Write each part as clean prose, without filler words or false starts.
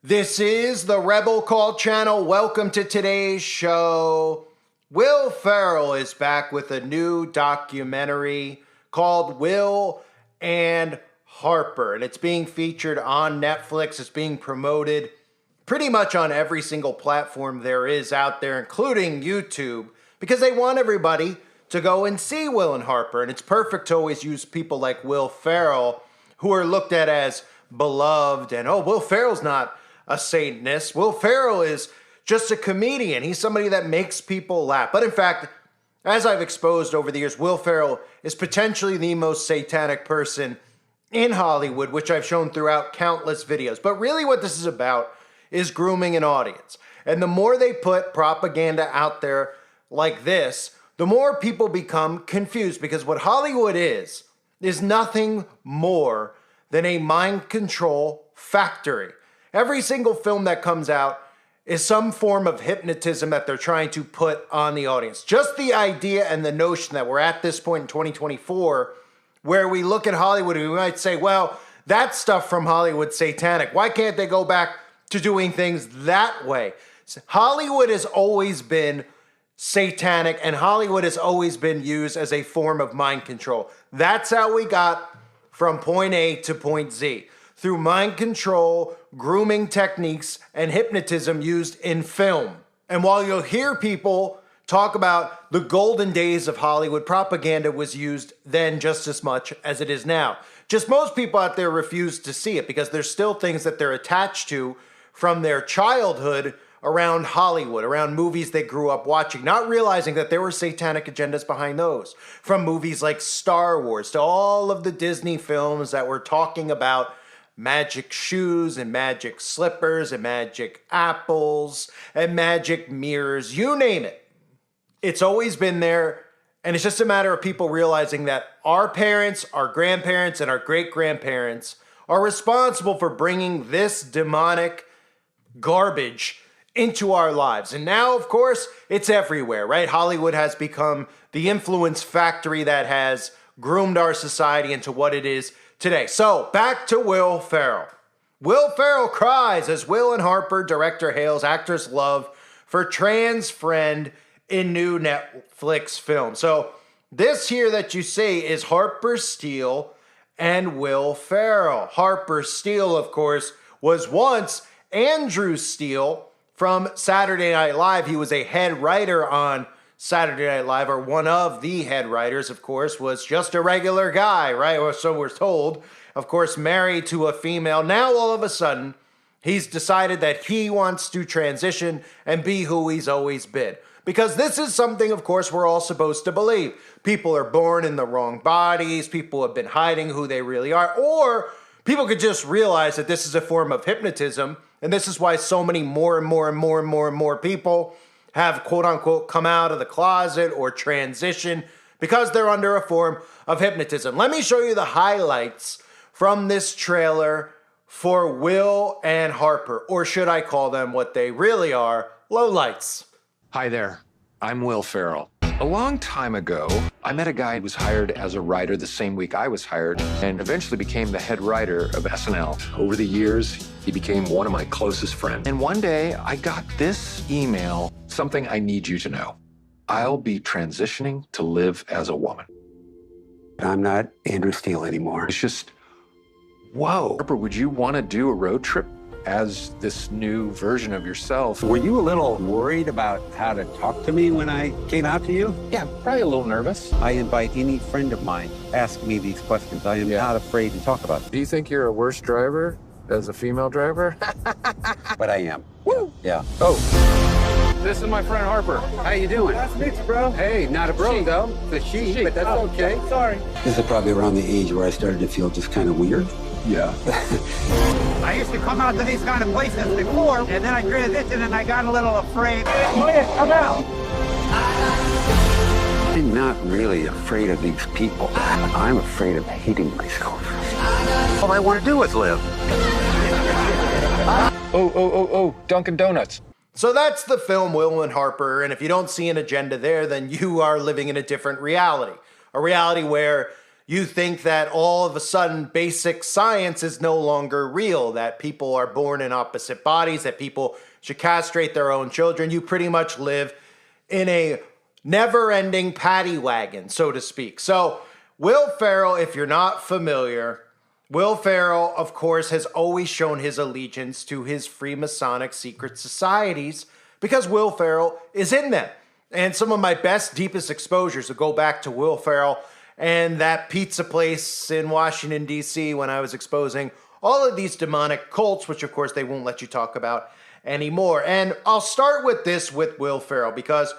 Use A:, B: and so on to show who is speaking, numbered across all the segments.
A: This is the Rebel Call channel. Welcome to today's show. Will Ferrell is back with a new documentary called Will and Harper, and it's being featured on Netflix. It's being promoted pretty much on every single platform there is out there, including YouTube, because they want everybody to go and see Will and Harper. And it's perfect to always use people like Will Ferrell, who are looked at as beloved, and Will Ferrell's not a Satanist. Will Ferrell is just a comedian. He's somebody that makes people laugh. But in fact, as I've exposed over the years, Will Ferrell is potentially the most satanic person in Hollywood, which I've shown throughout countless videos. But really what this is about is grooming an audience. And the more they put propaganda out there like this, the more people become confused, because what Hollywood is nothing more than a mind control factory. Every single film that comes out is some form of hypnotism that they're trying to put on the audience. Just the idea and the notion that we're at this point in 2024 where we look at Hollywood and we might say, well, that stuff from Hollywood's satanic. Why can't they go back to doing things that way? Hollywood has always been satanic, and Hollywood has always been used as a form of mind control. That's how we got from point A to point Z. Through mind control, grooming techniques, and hypnotism used in film. And while you'll hear people talk about the golden days of Hollywood, propaganda was used then just as much as it is now. Just most people out there refuse to see it because there's still things that they're attached to from their childhood around Hollywood, around movies they grew up watching, not realizing that there were satanic agendas behind those. From movies like Star Wars to all of the Disney films that were talking about magic shoes and magic slippers and magic apples and magic mirrors, you name it. It's always been there, and it's just a matter of people realizing that our parents, our grandparents, and our great-grandparents are responsible for bringing this demonic garbage into our lives. And now, of course, it's everywhere, right? Hollywood has become the influence factory that has groomed our society into what it is today. So, back to Will Ferrell. Will Ferrell cries as Will and Harper, director hails actor's love for trans friend in new Netflix film. So, this here that you see is Harper Steele and Will Ferrell. Harper Steele, of course, was once Andrew Steele from Saturday Night Live. He was a head writer on Saturday Night Live, or one of the head writers, of course, was just a regular guy, right? Or so we're told. Of course, married to a female. Now, all of a sudden, he's decided that he wants to transition and be who he's always been. Because this is something, of course, we're all supposed to believe. People are born in the wrong bodies. People have been hiding who they really are. Or people could just realize that this is a form of hypnotism. And this is why so many more people have, quote unquote, come out of the closet or transition, because they're under a form of hypnotism. Let me show you the highlights from this trailer for Will and Harper, or should I call them what they really are, lowlights.
B: Hi there, I'm Will Ferrell. A long time ago, I met a guy who was hired as a writer the same week I was hired, and eventually became the head writer of SNL. Over the years, he became one of my closest friends. And one day, I got this email, something I need you to know. I'll be transitioning to live as a woman.
C: I'm not Andrew Steele anymore.
B: It's just, whoa. Harper, would you want to do a road trip as this new version of yourself?
C: Were you a little worried about how to talk to me when I came out to you?
B: Yeah, probably a little nervous.
C: I invite any friend of mine to ask me these questions. I am not afraid to talk about them.
B: Do you think you're a worse driver as a female driver?
C: But I am.
B: Woo!
C: Yeah.
B: Oh, this is my friend Harper.
C: How you doing?
D: Nice to meet you, bro.
C: Hey, not a bro, though. It's a she, but that's okay.
D: Sorry.
C: This is probably around the age where I started to feel just kind of weird.
B: Yeah.
D: I used to come out to these kind of places before, and then I transitioned and I got a little afraid. Oh yeah, come out.
C: I'm not really afraid of these people. I'm afraid of hating myself. All I want to do is live.
B: Oh, Dunkin' Donuts.
A: So that's the film Will and Harper, and if you don't see an agenda there, then you are living in a different reality. A reality where you think that all of a sudden basic science is no longer real, that people are born in opposite bodies, that people should castrate their own children. You pretty much live in a never-ending paddy wagon, so to speak. So Will Ferrell, if you're not familiar, Will Ferrell, of course, has always shown his allegiance to his Freemasonic secret societies because Will Ferrell is in them. And some of my best, deepest exposures will go back to Will Ferrell and that pizza place in Washington, D.C. when I was exposing all of these demonic cults, which of course they won't let you talk about anymore. And I'll start with this with Will Ferrell because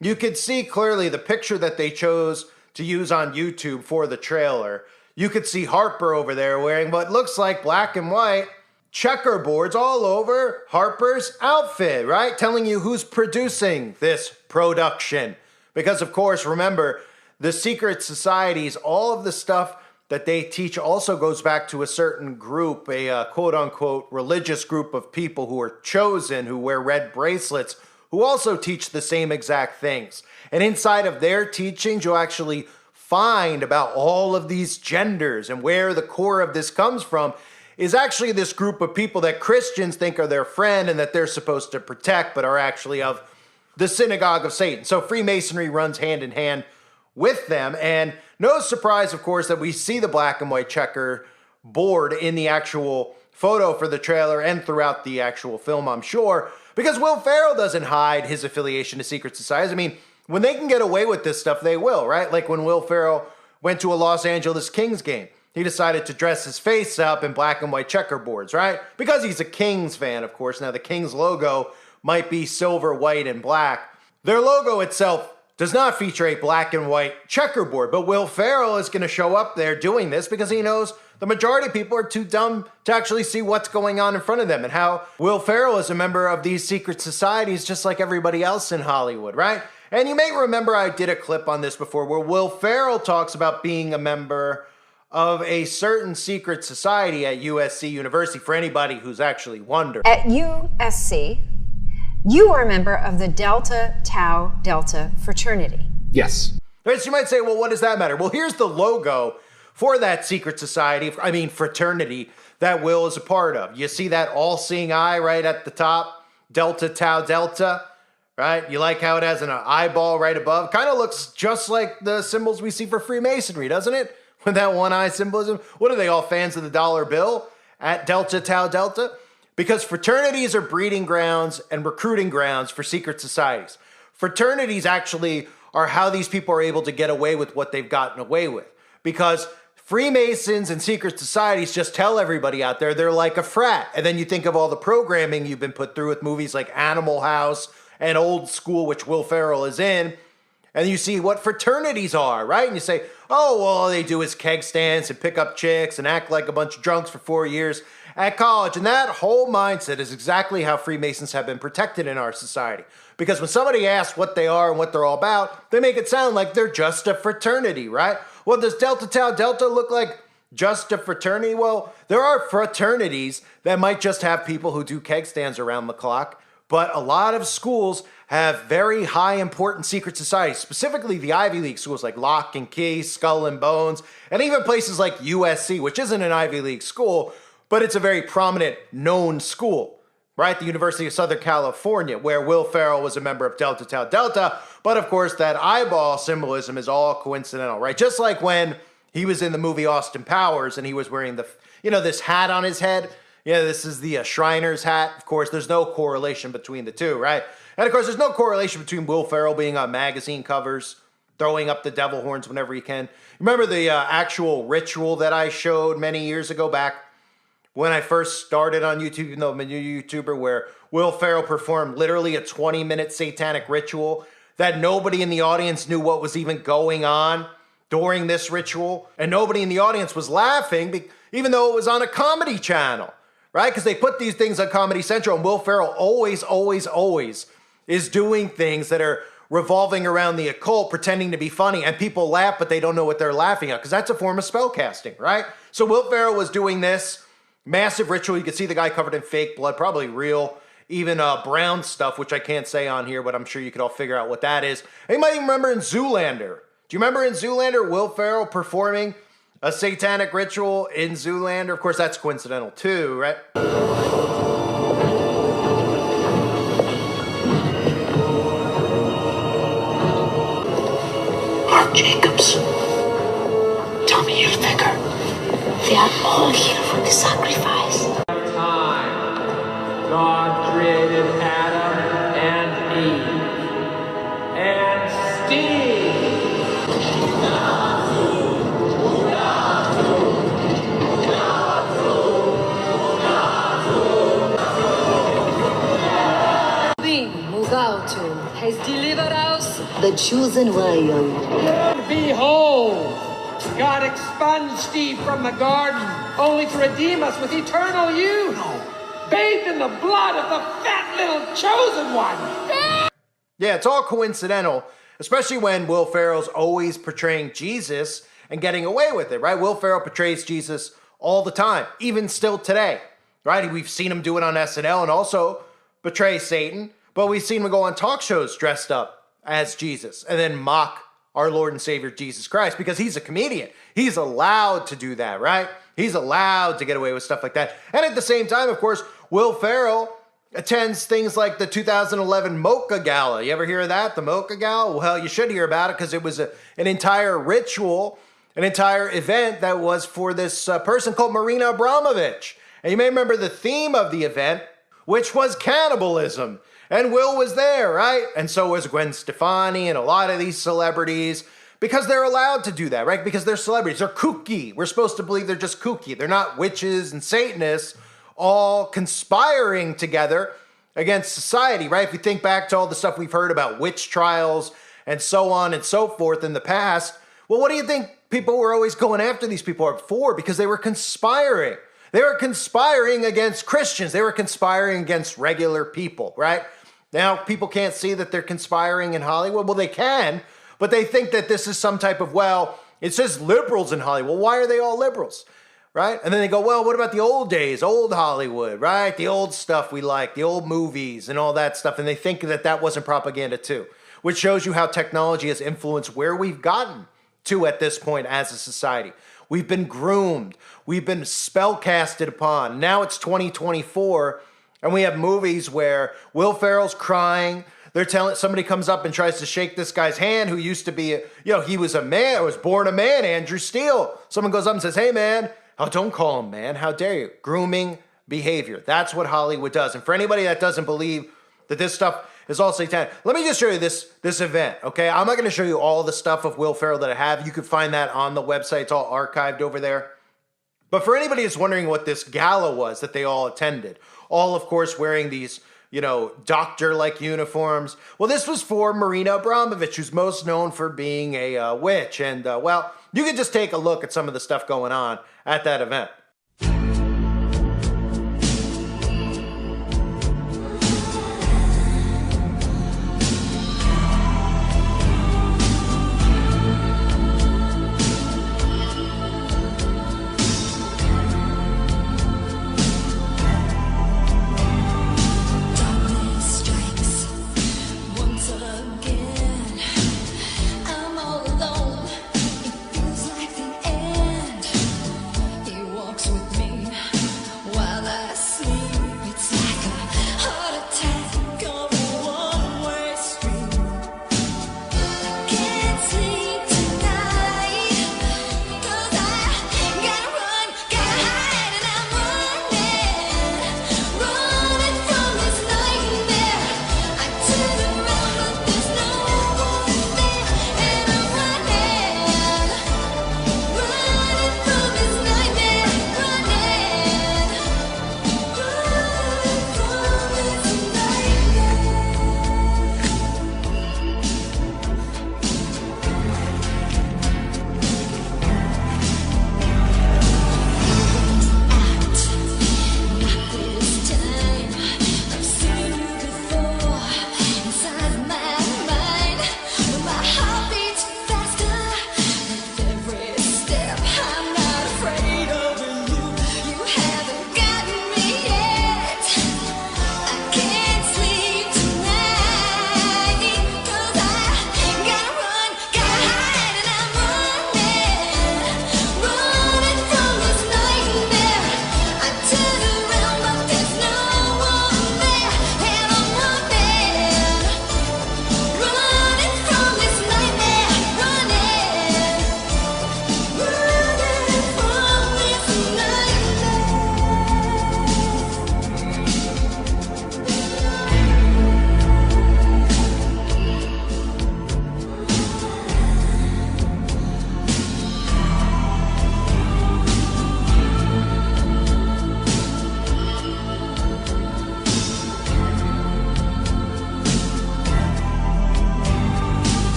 A: you could see clearly the picture that they chose to use on YouTube for the trailer. You could see Harper over there wearing what looks like black and white checkerboards all over Harper's outfit, right? Telling you who's producing this production. Because of course, remember, the secret societies, all of the stuff that they teach also goes back to a certain group, a quote-unquote religious group of people who are chosen, who wear red bracelets, who also teach the same exact things. And inside of their teachings, you'll actually find about all of these genders, and where the core of this comes from is actually this group of people that Christians think are their friend and that they're supposed to protect, but are actually of the synagogue of Satan. So Freemasonry runs hand in hand with them, and no surprise, of course, that we see the black and white checker board in the actual photo for the trailer and throughout the actual film, I'm sure, because Will Ferrell doesn't hide his affiliation to secret societies. I mean, when they can get away with this stuff, they will, right? Like when Will Ferrell went to a Los Angeles Kings game, he decided to dress his face up in black and white checkerboards, right? Because he's a Kings fan, of course. Now, the Kings logo might be silver, white, and black. Their logo itself does not feature a black and white checkerboard, but Will Ferrell is going to show up there doing this because he knows the majority of people are too dumb to actually see what's going on in front of them, and how Will Ferrell is a member of these secret societies just like everybody else in Hollywood, right? And you may remember I did a clip on this before where Will Ferrell talks about being a member of a certain secret society at USC University, for anybody who's actually wondering.
E: At USC, you are a member of the Delta Tau Delta fraternity.
A: Yes. So you might say, well, what does that matter? Well, here's the logo for that secret society, fraternity, that Will is a part of. You see that all-seeing eye right at the top? Delta Tau Delta, right? You like how it has an eyeball right above? Kind of looks just like the symbols we see for Freemasonry, doesn't it? With that one-eye symbolism. What are they, all fans of the dollar bill at Delta Tau Delta? Because fraternities are breeding grounds and recruiting grounds for secret societies. Fraternities actually are how these people are able to get away with what they've gotten away with. Because Freemasons and secret societies just tell everybody out there they're like a frat. And then you think of all the programming you've been put through with movies like Animal House and Old School, which Will Ferrell is in. And you see what fraternities are, right? And you say, oh, well, all they do is keg stands and pick up chicks and act like a bunch of drunks for 4 years at college. And that whole mindset is exactly how Freemasons have been protected in our society. Because when somebody asks what they are and what they're all about, they make it sound like they're just a fraternity, right? Well, does Delta Tau Delta look like just a fraternity? Well, there are fraternities that might just have people who do keg stands around the clock. But a lot of schools have very high important secret societies, specifically the Ivy League schools like Lock and Key, Skull and Bones, and even places like USC, which isn't an Ivy League school, but it's a very prominent, known school, right? The University of Southern California, where Will Ferrell was a member of Delta Tau Delta. But of course, that eyeball symbolism is all coincidental, right? Just like when he was in the movie Austin Powers and he was wearing the, this hat on his head. Yeah, this is the Shriner's hat. Of course, there's no correlation between the two, right? And of course, there's no correlation between Will Ferrell being on magazine covers, throwing up the devil horns whenever he can. Remember the actual ritual that I showed many years ago back when I first started on YouTube, even though I'm a new YouTuber, where Will Ferrell performed literally a 20-minute satanic ritual that nobody in the audience knew what was even going on during this ritual. And nobody in the audience was laughing, even though it was on a comedy channel. Right? Because they put these things on Comedy Central, and Will Ferrell always is doing things that are revolving around the occult, pretending to be funny, and people laugh, but they don't know what they're laughing at, because that's a form of spellcasting, right? So Will Ferrell was doing this massive ritual. You can see the guy covered in fake blood, probably real, even brown stuff, which I can't say on here, but I'm sure you could all figure out what that is. And you might even remember in Zoolander. Do you remember in Zoolander, Will Ferrell performing a satanic ritual in Zoolander. Of course, that's coincidental too, right?
F: Mark Jacobs, Tommy Hilfiger, they are all here for the sacrifice.
G: Time, God created Adam and Eve and Steve.
F: Mugautu has delivered us the chosen way.
G: Behold, God expunged Steve from the garden only to redeem us with eternal youth, bathed in the blood of the fat little chosen one.
A: Yeah, it's all coincidental, especially when Will Ferrell's always portraying Jesus and getting away with it, right? Will Ferrell portrays Jesus all the time, even still today, right? We've seen him do it on SNL and also portray Satan, but we've seen him go on talk shows dressed up as Jesus and then mock our Lord and Savior Jesus Christ because he's a comedian. He's allowed to do that, right? He's allowed to get away with stuff like that. And at the same time, of course, Will Ferrell attends things like the 2011 Mocha Gala. You ever hear of that? The Mocha Gala? Well, you should hear about it because it was an entire ritual, an entire event that was for this person called Marina Abramovich. And you may remember the theme of the event, which was cannibalism. And Will was there, right? And so was Gwen Stefani and a lot of these celebrities because they're allowed to do that, right? Because they're celebrities. They're kooky. We're supposed to believe they're just kooky. They're not witches and Satanists all conspiring together against society, right? If you think back to all the stuff we've heard about witch trials and so on and so forth in the past, well, what do you think people were always going after these people for? Because they were conspiring. They were conspiring against Christians. They were conspiring against regular people, right? Now, people can't see that they're conspiring in Hollywood. Well, they can, but they think that this is some type of, well, it says liberals in Hollywood. Well, why are they all liberals, right? And then they go, well, what about the old days, old Hollywood, right? The old stuff we like, the old movies and all that stuff. And they think that that wasn't propaganda too, which shows you how technology has influenced where we've gotten to at this point as a society. We've been groomed. We've been spellcasted upon. Now it's 2024, and we have movies where Will Ferrell's crying. They're telling, somebody comes up and tries to shake this guy's hand who used to be, he was a man, was born a man, Andrew Steele. Someone goes up and says, hey man, oh, don't call him man, how dare you? Grooming behavior. That's what Hollywood does. And for anybody that doesn't believe that this stuff is all satanic, let me just show you this event, okay? I'm not going to show you all the stuff of Will Ferrell that I have. You can find that on the website. It's all archived over there. But for anybody who's wondering what this gala was that they all attended, all, of course, wearing these, doctor-like uniforms. Well, this was for Marina Abramovich, who's most known for being a witch. And, you can just take a look at some of the stuff going on at that event.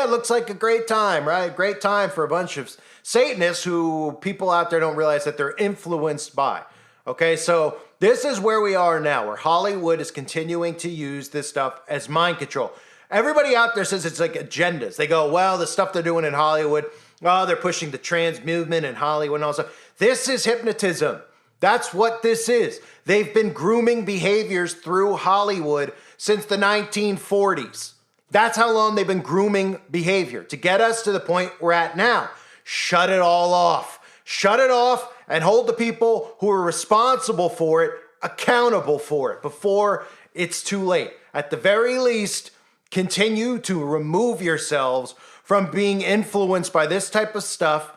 A: it looks like a great time, right? Great time for a bunch of Satanists who people out there don't realize that they're influenced by. Okay, so this is where we are now, where Hollywood is continuing to use this stuff as mind control. Everybody out there says it's like agendas. They go, well, the stuff they're doing in Hollywood, oh, they're pushing the trans movement in Hollywood and all that. This is hypnotism. That's what this is. They've been grooming behaviors through Hollywood since the 1940s. That's how long they've been grooming behavior to get us to the point we're at now. Shut it all off. Shut it off and hold the people who are responsible for it accountable for it before it's too late. At the very least, continue to remove yourselves from being influenced by this type of stuff.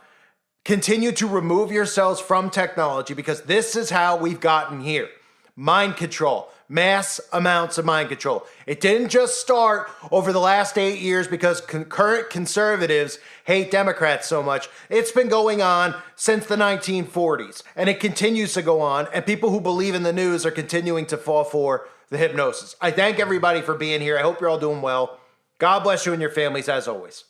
A: Continue to remove yourselves from technology because this is how we've gotten here. Mind control, mass amounts of mind control. It didn't just start over the last 8 years because current conservatives hate Democrats so much. It's been going on since the 1940s, and it continues to go on, and people who believe in the news are continuing to fall for the hypnosis. I thank everybody for being here. I hope you're all doing well. God bless you and your families as always.